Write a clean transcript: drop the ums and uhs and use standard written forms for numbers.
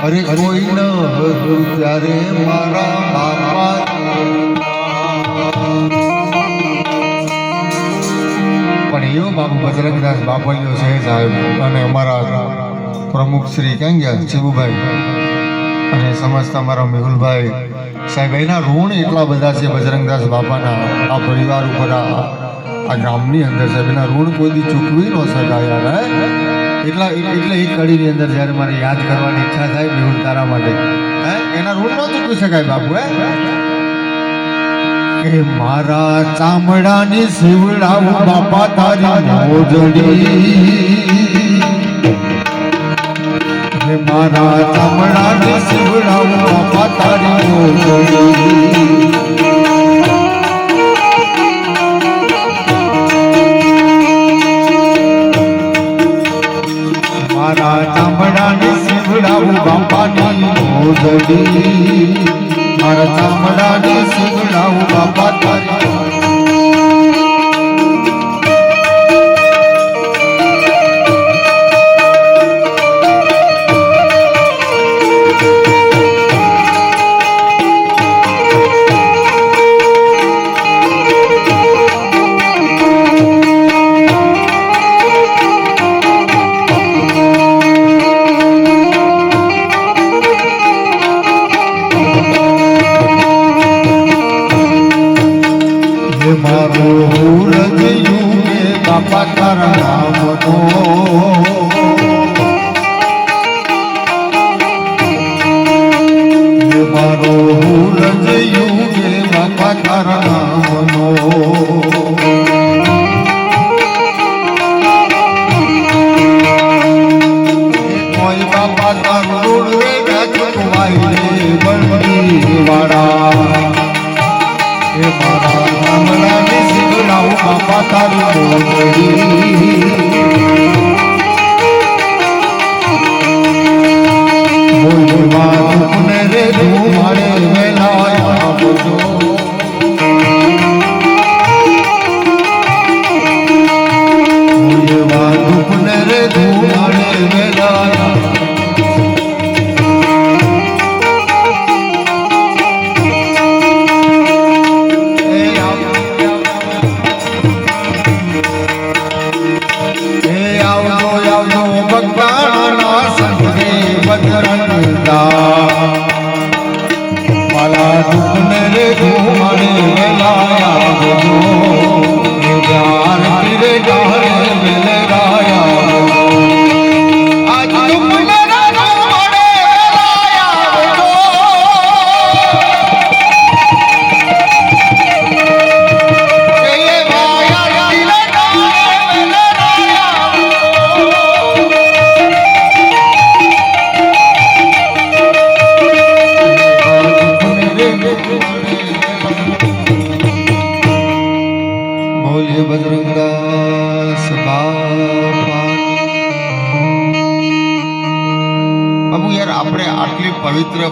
અરે કોઈ ન હતું ત્યારે મારા બાપા પણ એવો બાપુ બજરંગદાસ બાપલિયો છે સાહેબ અને અમારા પ્રમુખ શ્રી ક્યાં ગયા શિવુભાઈ અને સમસ્ત અમારા મેહુલભાઈ સાહેબ એના ઋણ એટલા બધા છે બજરંગદાસ બાપાના આ પરિવાર ઉપર આ ગામની અંદર સાહેબ એના ઋણ કોઈ દી ચૂકવી ન શકાય યાર એટલે એક કડીની અંદર જ્યારે મારે યાદ કરવાની ઈચ્છા થાય મેહુલ તારા માટે એના ઋણ ન ચૂકવી શકાય બાપુ કે મારા ચામડાની શિવડાવું બાપા તારી મોજડી મારા ચામડાની શિવડાવું બાપા તારી મોજડી મારા ચામડાની શિવડાવું બાપાની મોજડી મારા ચામડાની શિવડાવું બાપા તારી મારો રજયું કે બાપા તારા નામનો મારો રજયું કે બાપા તારા નામનો કોઈ બાપા તારું રે ચૂકવાઈ રે બળવંતી વાળા એ મારા ચામડાની શિવડાવું બાપા તારી મોજડી બોલવા દુઃખને રે ધુમાડે વેલા આવજો બોલવા દુઃખને રે ધુમાડે વેલા મારા દુઃખને રે ઘુમાડે વેલાયા બધો આરતી રે ગહરે વેલે ગાયા આજ દુઃખને રે ઘુમાડે વેલાયા બધો એ ભાઈ આરતી રે ગહરે વેલે બોલીએ બજરંગદાસ બાપા બાબુ યાર આપણે આટલી પવિત્ર